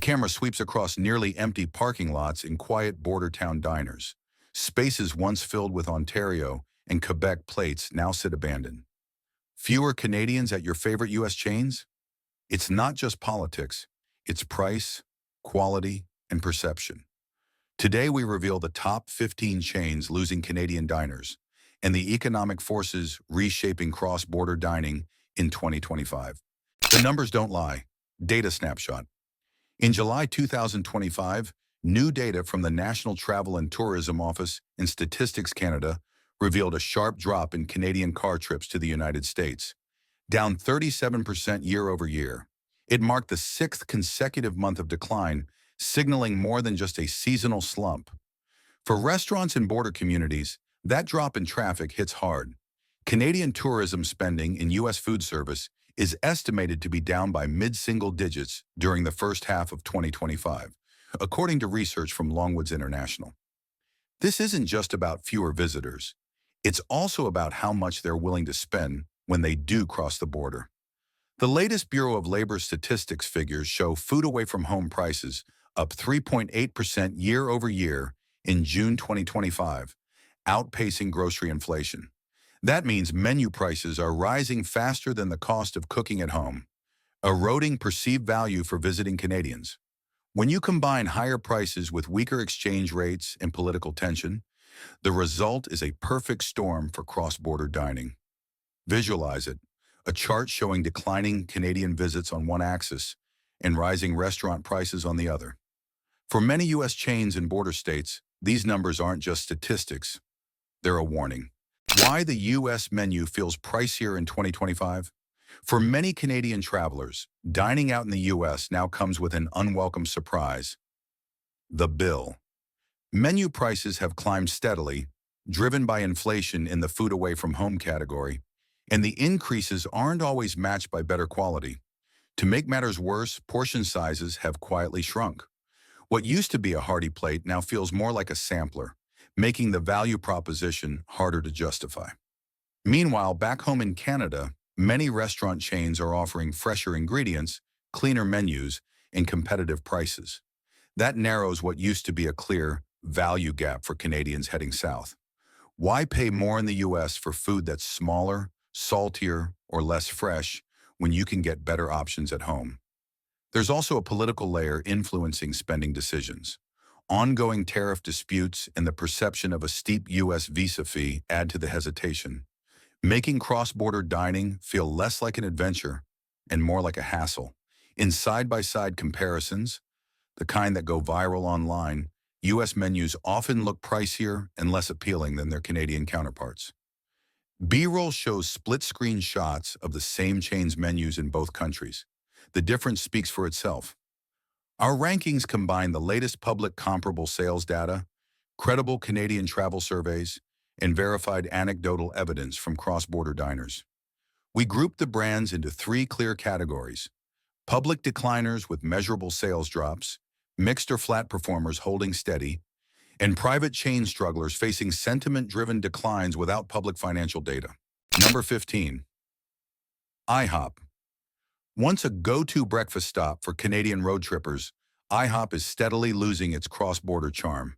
camera sweeps across nearly empty parking lots in quiet border town diners. Spaces once filled with Ontario and Quebec plates now sit abandoned. Fewer Canadians at your favorite U.S. chains? It's not just politics, it's price, quality, and perception. Today we reveal the top 15 chains losing Canadian diners and the economic forces reshaping cross-border dining in 2025. The numbers don't lie. Data snapshot. In July 2025, new data from the National Travel and Tourism Office and Statistics Canada revealed a sharp drop in Canadian car trips to the United States, down 37% year over year. It marked the sixth consecutive month of decline, signaling more than just a seasonal slump. For restaurants and border communities, that drop in traffic hits hard. Canadian tourism spending in U.S. food service is estimated to be down by mid-single digits during the first half of 2025, according to research from Longwoods International. This isn't just about fewer visitors. It's also about how much they're willing to spend when they do cross the border. The latest Bureau of Labor Statistics figures show food away from home prices up 3.8% year over year in June 2025, outpacing grocery inflation. That means menu prices are rising faster than the cost of cooking at home, eroding perceived value for visiting Canadians. When you combine higher prices with weaker exchange rates and political tension, the result is a perfect storm for cross-border dining. Visualize it, a chart showing declining Canadian visits on one axis and rising restaurant prices on the other. For many U.S. chains and border states, these numbers aren't just statistics, they're a warning. Why the U.S. menu feels pricier in 2025? For many Canadian travelers, dining out in the U.S. now comes with an unwelcome surprise: the bill. Menu prices have climbed steadily, driven by inflation in the food away from home category, and the increases aren't always matched by better quality. To make matters worse, portion sizes have quietly shrunk. What used to be a hearty plate now feels more like a sampler, making the value proposition harder to justify. Meanwhile, back home in Canada, many restaurant chains are offering fresher ingredients, cleaner menus, and competitive prices. That narrows what used to be a clear value gap for Canadians heading south. Why pay more in the U.S. for food that's smaller, saltier, or less fresh when you can get better options at home? There's also a political layer influencing spending decisions. Ongoing tariff disputes and the perception of a steep U.S. visa fee add to the hesitation, making cross-border dining feel less like an adventure and more like a hassle. In side-by-side comparisons, the kind that go viral online, U.S. menus often look pricier and less appealing than their Canadian counterparts. B-roll shows split-screen shots of the same chain's menus in both countries. The difference speaks for itself. Our rankings combine the latest public comparable sales data, credible Canadian travel surveys, and verified anecdotal evidence from cross-border diners. We grouped the brands into three clear categories: public decliners with measurable sales drops, mixed or flat performers holding steady, and private chain strugglers facing sentiment-driven declines without public financial data. Number 15. IHOP. Once a go-to breakfast stop for Canadian road trippers, IHOP is steadily losing its cross-border charm.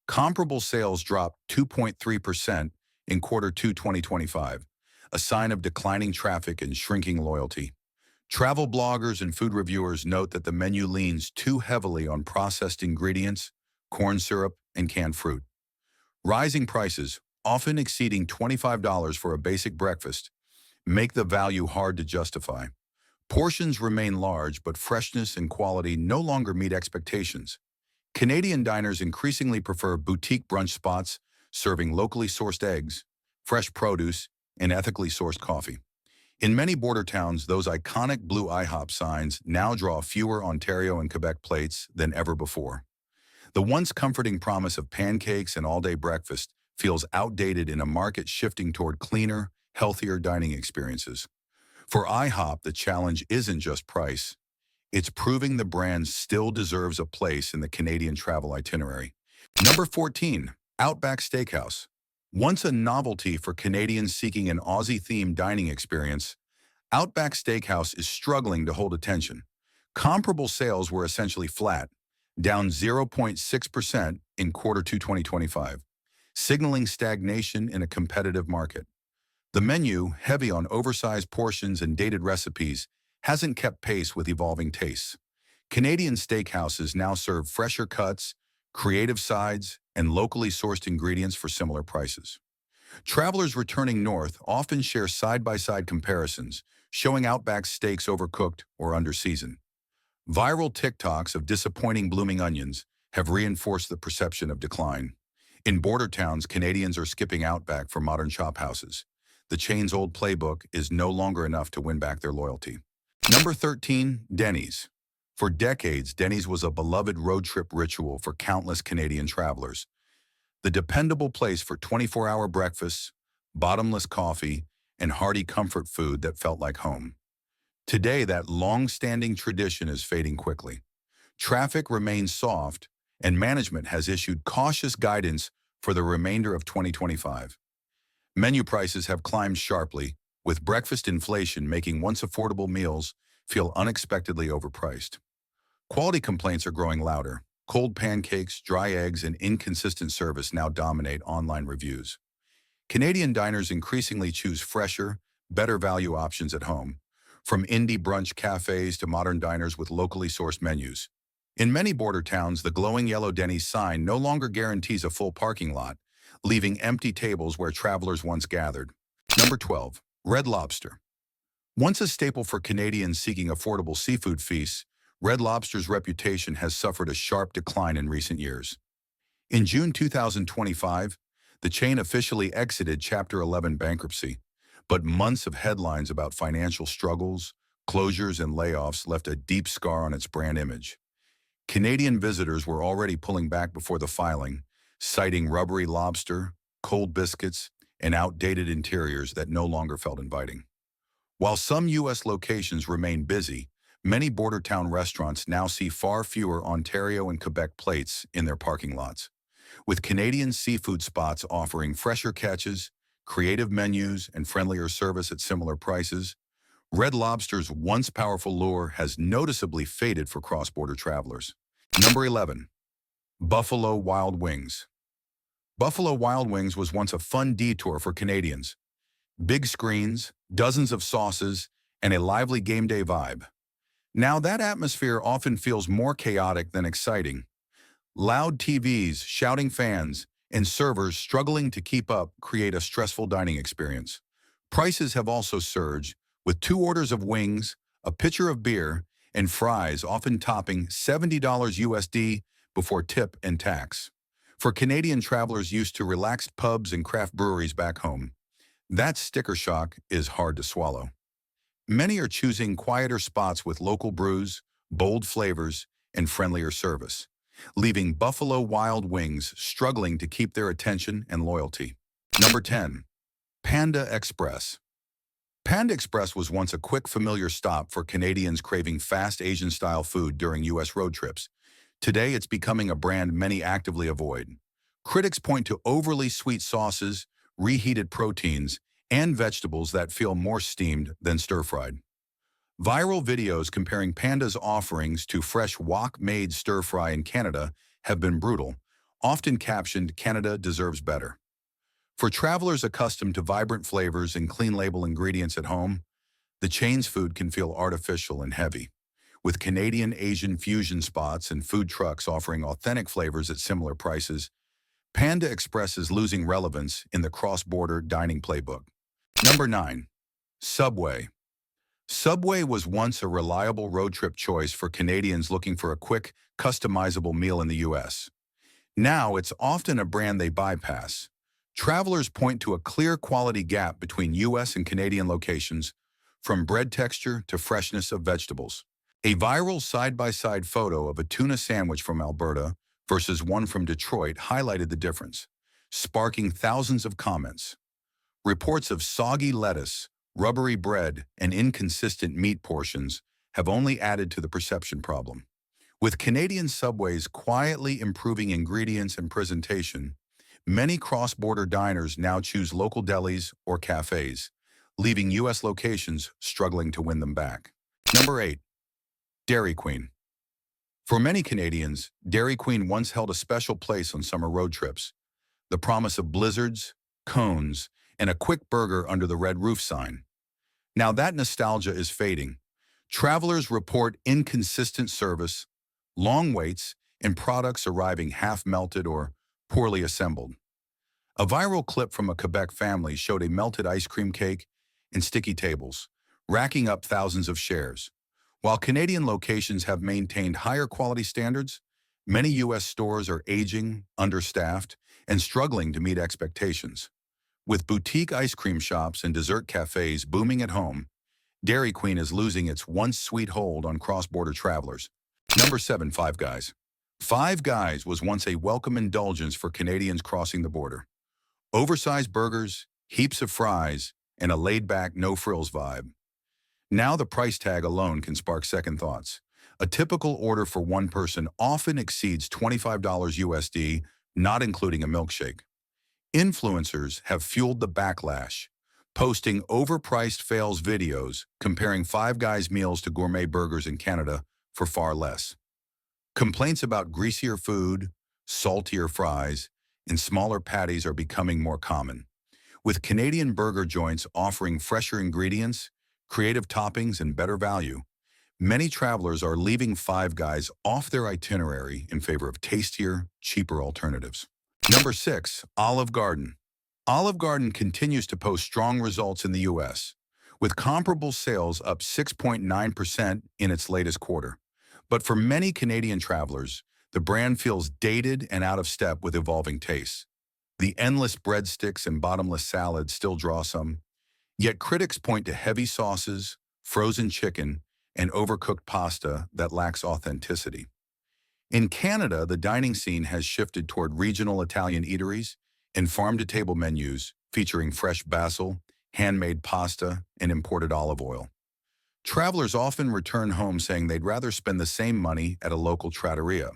Comparable sales dropped 2.3% in Q2 2025, a sign of declining traffic and shrinking loyalty. Travel bloggers and food reviewers note that the menu leans too heavily on processed ingredients, corn syrup, and canned fruit. Rising prices, often exceeding $25 for a basic breakfast, make the value hard to justify. Portions remain large, but freshness and quality no longer meet expectations. Canadian diners increasingly prefer boutique brunch spots serving locally sourced eggs, fresh produce, and ethically sourced coffee. In many border towns, those iconic blue IHOP signs now draw fewer Ontario and Quebec plates than ever before. The once comforting promise of pancakes and all-day breakfast feels outdated in a market shifting toward cleaner, healthier dining experiences. For IHOP, the challenge isn't just price. It's proving the brand still deserves a place in the Canadian travel itinerary. Number 14. OUTBACK Steakhouse. Once a novelty for Canadians seeking an Aussie-themed dining experience, OUTBACK Steakhouse is struggling to hold attention. Comparable sales were essentially flat, down 0.6% in Q2 2025, signaling stagnation in a competitive market. The menu, heavy on oversized portions and dated recipes, hasn't kept pace with evolving tastes. Canadian steakhouses now serve fresher cuts, creative sides, and locally sourced ingredients for similar prices. Travelers returning north often share side-by-side comparisons, showing Outback steaks overcooked or under-seasoned. Viral TikToks of disappointing blooming onions have reinforced the perception of decline. In border towns, Canadians are skipping Outback for modern chop houses. The chain's old playbook is no longer enough to win back their loyalty. Number 13, Denny's. For decades, Denny's was a beloved road trip ritual for countless Canadian travelers. The dependable place for 24-hour breakfasts, bottomless coffee, and hearty comfort food that felt like home. Today, that long-standing tradition is fading quickly. Traffic remains soft, and management has issued cautious guidance for the remainder of 2025. Menu prices have climbed sharply, with breakfast inflation making once affordable meals feel unexpectedly overpriced. Quality complaints are growing louder. Cold pancakes, dry eggs, and inconsistent service now dominate online reviews. Canadian diners increasingly choose fresher, better value options at home, from indie brunch cafes to modern diners with locally sourced menus. In many border towns, the glowing yellow Denny's sign no longer guarantees a full parking lot, leaving empty tables where travelers once gathered. Number 12, Red Lobster. Once a staple for Canadians seeking affordable seafood feasts, Red Lobster's reputation has suffered a sharp decline in recent years. In June 2025, the chain officially exited Chapter 11 bankruptcy, but months of headlines about financial struggles, closures, and layoffs left a deep scar on its brand image. Canadian visitors were already pulling back before the filing, citing rubbery lobster, cold biscuits, and outdated interiors that no longer felt inviting. While some U.S. locations remain busy, many border town restaurants now see far fewer Ontario and Quebec plates in their parking lots. With Canadian seafood spots offering fresher catches, creative menus, and friendlier service at similar prices, Red Lobster's once powerful lure has noticeably faded for cross-border travelers. Number 11, Buffalo Wild Wings. Buffalo Wild Wings was once a fun detour for Canadians. Big screens, dozens of sauces, and a lively game day vibe. Now that atmosphere often feels more chaotic than exciting. Loud TVs, shouting fans, and servers struggling to keep up create a stressful dining experience. Prices have also surged, with 2 orders of wings, a pitcher of beer, and fries often topping $70 USD before tip and tax. For Canadian travelers used to relaxed pubs and craft breweries back home, that sticker shock is hard to swallow. Many are choosing quieter spots with local brews, bold flavors, and friendlier service, leaving Buffalo Wild Wings struggling to keep their attention and loyalty. Number 10, Panda Express. Panda Express was once a quick, familiar stop for Canadians craving fast Asian-style food during U.S. road trips. Today, it's becoming a brand many actively avoid. Critics point to overly sweet sauces, reheated proteins, and vegetables that feel more steamed than stir-fried. Viral videos comparing Panda's offerings to fresh wok-made stir-fry in Canada have been brutal, often captioned, "Canada deserves better." For travelers accustomed to vibrant flavors and clean-label ingredients at home, the chain's food can feel artificial and heavy. With Canadian Asian fusion spots and food trucks offering authentic flavors at similar prices, Panda Express is losing relevance in the cross-border dining playbook. Number 9, Subway. Subway was once a reliable road trip choice for Canadians looking for a quick, customizable meal in the U.S. Now, it's often a brand they bypass. Travelers point to a clear quality gap between U.S. and Canadian locations, from bread texture to freshness of vegetables. A viral side-by-side photo of a tuna sandwich from Alberta versus one from Detroit highlighted the difference, sparking thousands of comments. Reports of soggy lettuce, rubbery bread, and inconsistent meat portions have only added to the perception problem. With Canadian Subways quietly improving ingredients and presentation, many cross-border diners now choose local delis or cafes, leaving U.S. locations struggling to win them back. Number 8, Dairy Queen. For many Canadians, Dairy Queen once held a special place on summer road trips. The promise of blizzards, cones, and a quick burger under the red roof sign. Now that nostalgia is fading. Travelers report inconsistent service, long waits, and products arriving half-melted or poorly assembled. A viral clip from a Quebec family showed a melted ice cream cake and sticky tables, racking up thousands of shares. While Canadian locations have maintained higher quality standards, many U.S. stores are aging, understaffed, and struggling to meet expectations. With boutique ice cream shops and dessert cafes booming at home, Dairy Queen is losing its once sweet hold on cross-border travelers. Number 7. Five Guys. Five Guys was once a welcome indulgence for Canadians crossing the border. Oversized burgers, heaps of fries, and a laid-back, no-frills vibe. Now the price tag alone can spark second thoughts. A typical order for one person often exceeds $25 USD, not including a milkshake. Influencers have fueled the backlash, posting overpriced fails videos comparing Five Guys meals to gourmet burgers in Canada for far less. Complaints about greasier food, saltier fries, and smaller patties are becoming more common. With Canadian burger joints offering fresher ingredients, creative toppings, and better value, many travelers are leaving Five Guys off their itinerary in favor of tastier, cheaper alternatives. Number 6. Olive Garden. Olive Garden continues to post strong results in the U.S., with comparable sales up 6.9% in its latest quarter. But for many Canadian travelers, the brand feels dated and out of step with evolving tastes. The endless breadsticks and bottomless salads still draw some, yet critics point to heavy sauces, frozen chicken, and overcooked pasta that lacks authenticity. In Canada, the dining scene has shifted toward regional Italian eateries and farm-to-table menus featuring fresh basil, handmade pasta, and imported olive oil. Travelers often return home saying they'd rather spend the same money at a local trattoria.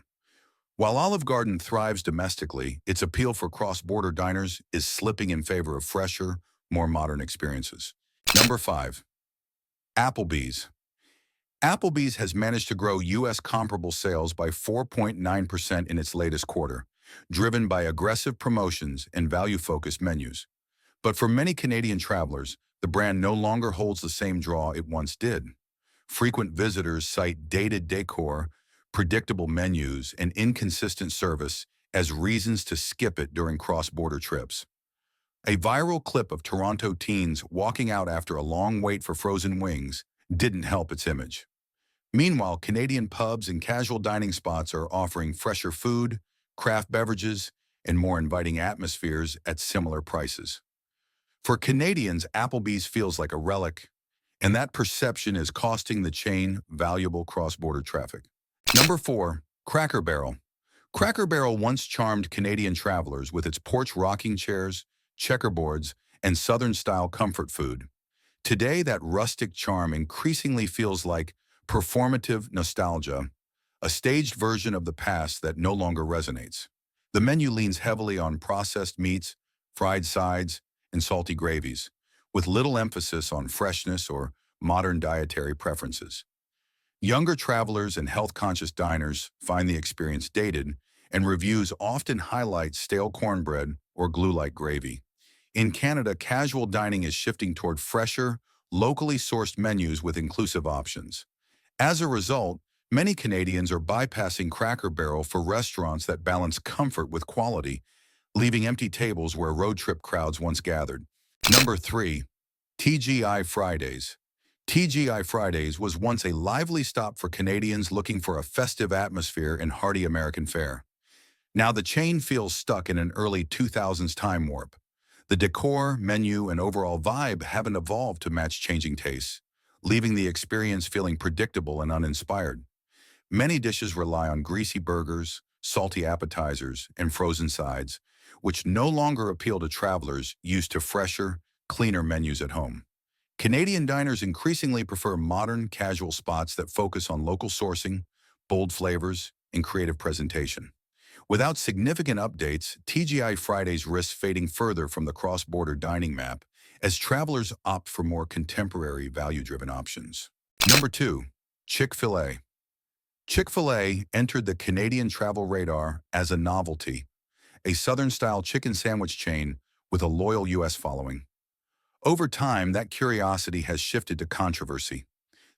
While Olive Garden thrives domestically, its appeal for cross-border diners is slipping in favor of fresher, more modern experiences. Number 5. Applebee's. Applebee's has managed to grow U.S. comparable sales by 4.9% in its latest quarter, driven by aggressive promotions and value-focused menus. But for many Canadian travelers, the brand no longer holds the same draw it once did. Frequent visitors cite dated decor, predictable menus, and inconsistent service as reasons to skip it during cross-border trips. A viral clip of Toronto teens walking out after a long wait for frozen wings didn't help its image. Meanwhile, Canadian pubs and casual dining spots are offering fresher food, craft beverages, and more inviting atmospheres at similar prices. For Canadians, Applebee's feels like a relic, and that perception is costing the chain valuable cross-border traffic. Number 4. Cracker Barrel. Cracker Barrel once charmed Canadian travelers with its porch rocking chairs, checkerboards, and Southern-style comfort food. Today, that rustic charm increasingly feels like performative nostalgia, a staged version of the past that no longer resonates. The menu leans heavily on processed meats, fried sides, and salty gravies, with little emphasis on freshness or modern dietary preferences. Younger travelers and health-conscious diners find the experience dated, and reviews often highlight stale cornbread or glue-like gravy. In Canada, casual dining is shifting toward fresher, locally sourced menus with inclusive options. As a result, many Canadians are bypassing Cracker Barrel for restaurants that balance comfort with quality, leaving empty tables where road trip crowds once gathered. Number 3. TGI Fridays. TGI Fridays was once a lively stop for Canadians looking for a festive atmosphere and hearty American fare. Now the chain feels stuck in an early 2000s time warp. The decor, menu, and overall vibe haven't evolved to match changing tastes, leaving the experience feeling predictable and uninspired. Many dishes rely on greasy burgers, salty appetizers, and frozen sides, which no longer appeal to travelers used to fresher, cleaner menus at home. Canadian diners increasingly prefer modern, casual spots that focus on local sourcing, bold flavors, and creative presentation. Without significant updates, TGI Fridays risks fading further from the cross-border dining map as travelers opt for more contemporary, value-driven options. Number 2. Chick-fil-A. Chick-fil-A entered the Canadian travel radar as a novelty, a Southern-style chicken sandwich chain with a loyal U.S. following. Over time, that curiosity has shifted to controversy.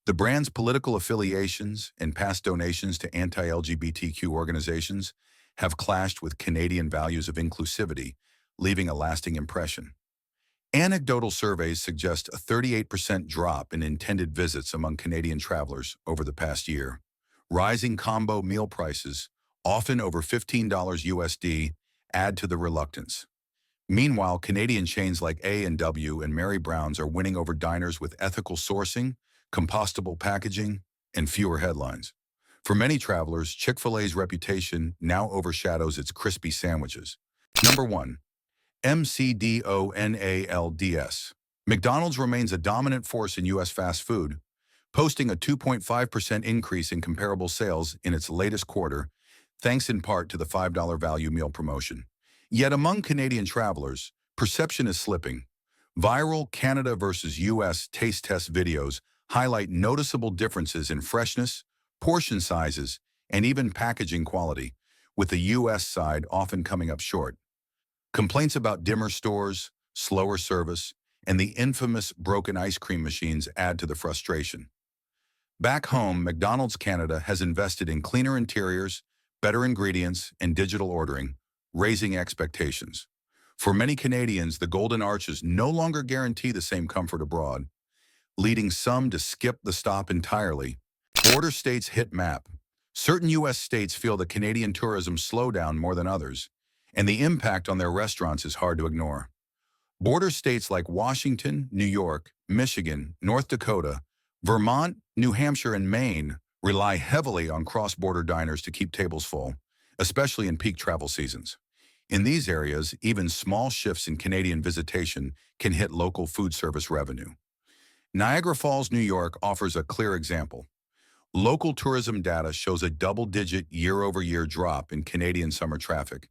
The brand's political affiliations and past donations to anti-LGBTQ organizations have clashed with Canadian values of inclusivity, leaving a lasting impression. Anecdotal surveys suggest a 38% drop in intended visits among Canadian travelers over the past year. Rising combo meal prices, often over $15 USD, add to the reluctance. Meanwhile, Canadian chains like A&W and Mary Brown's are winning over diners with ethical sourcing, compostable packaging, and fewer headlines. For many travelers, Chick-fil-A's reputation now overshadows its crispy sandwiches. Number 1. MCDONALD'S. McDonald's remains a dominant force in U.S. fast food, posting a 2.5% increase in comparable sales in its latest quarter, thanks in part to the $5 value meal promotion. Yet among Canadian travelers, perception is slipping. Viral Canada versus U.S. taste test videos highlight noticeable differences in freshness, portion sizes, and even packaging quality, with the U.S. side often coming up short. Complaints about dimmer stores, slower service, and the infamous broken ice cream machines add to the frustration. Back home, McDonald's Canada has invested in cleaner interiors, better ingredients, and digital ordering, raising expectations. For many Canadians, the golden arches no longer guarantee the same comfort abroad, leading some to skip the stop entirely. Border states hit map. Certain U.S. states feel the Canadian tourism slowdown more than others, and the impact on their restaurants is hard to ignore. Border states like Washington, New York, Michigan, North Dakota, Vermont, New Hampshire, and Maine rely heavily on cross-border diners to keep tables full, especially in peak travel seasons. In these areas, even small shifts in Canadian visitation can hit local food service revenue. Niagara Falls, New York offers a clear example. Local tourism data shows a double-digit year-over-year drop in Canadian summer traffic,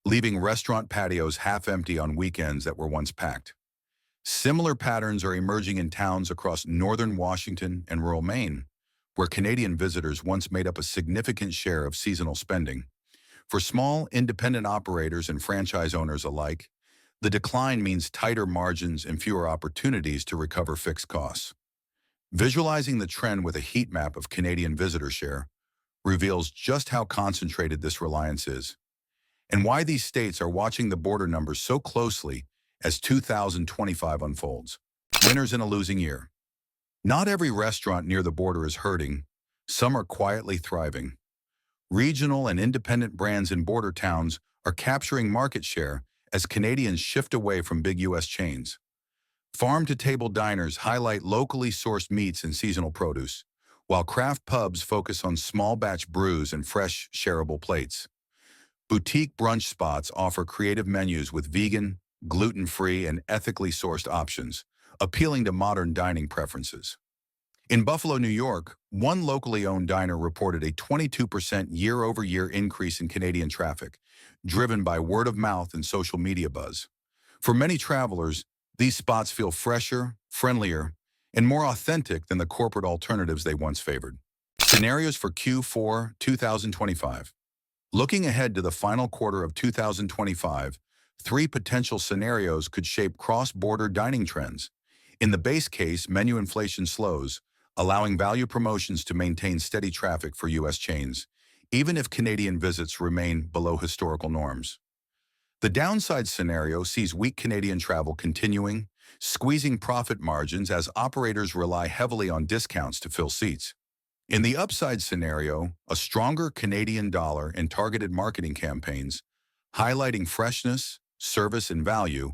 leaving restaurant patios half empty on weekends that were once packed. Similar patterns are emerging in towns across northern Washington and rural Maine, where Canadian visitors once made up a significant share of seasonal spending. For small, independent operators and franchise owners alike, the decline means tighter margins and fewer opportunities to recover fixed costs. Visualizing the trend with a heat map of Canadian visitor share reveals just how concentrated this reliance is, and why these states are watching the border numbers so closely as 2025 unfolds. Winners in a losing year. Not every restaurant near the border is hurting. Some are quietly thriving. Regional and independent brands in border towns are capturing market share as Canadians shift away from big U.S. chains. Farm-to-table diners highlight locally sourced meats and seasonal produce, while craft pubs focus on small-batch brews and fresh, shareable plates. Boutique brunch spots offer creative menus with vegan, gluten-free, and ethically sourced options, appealing to modern dining preferences. In Buffalo, New York, one locally owned diner reported a 22% year-over-year increase in Canadian traffic, driven by word of mouth and social media buzz. For many travelers, these spots feel fresher, friendlier, and more authentic than the corporate alternatives they once favored. Scenarios for Q4 2025. Looking ahead to the final quarter of 2025, 3 potential scenarios could shape cross-border dining trends. In the base case, menu inflation slows, allowing value promotions to maintain steady traffic for U.S. chains, even if Canadian visits remain below historical norms. The downside scenario sees weak Canadian travel continuing, squeezing profit margins as operators rely heavily on discounts to fill seats. In the upside scenario, a stronger Canadian dollar and targeted marketing campaigns, highlighting freshness, service, and value,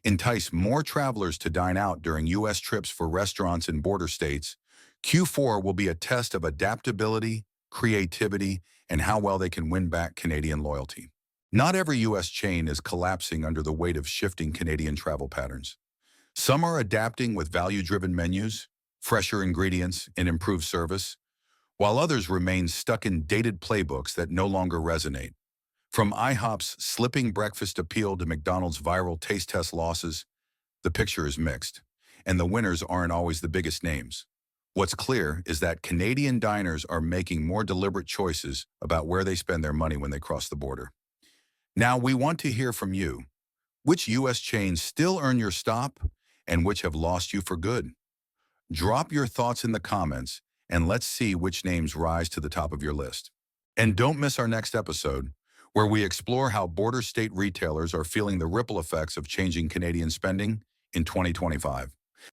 entice more travelers to dine out during U.S. trips for restaurants in border states. Q4 will be a test of adaptability, creativity, and how well they can win back Canadian loyalty. Not every U.S. chain is collapsing under the weight of shifting Canadian travel patterns. Some are adapting with value-driven menus, fresher ingredients, and improved service, while others remain stuck in dated playbooks that no longer resonate. From IHOP's slipping breakfast appeal to McDonald's viral taste test losses, the picture is mixed, and the winners aren't always the biggest names. What's clear is that Canadian diners are making more deliberate choices about where they spend their money when they cross the border. Now, we want to hear from you. Which U.S. chains still earn your stop and which have lost you for good? Drop your thoughts in the comments and let's see which names rise to the top of your list. And don't miss our next episode, where we explore how border state retailers are feeling the ripple effects of changing Canadian spending in 2025.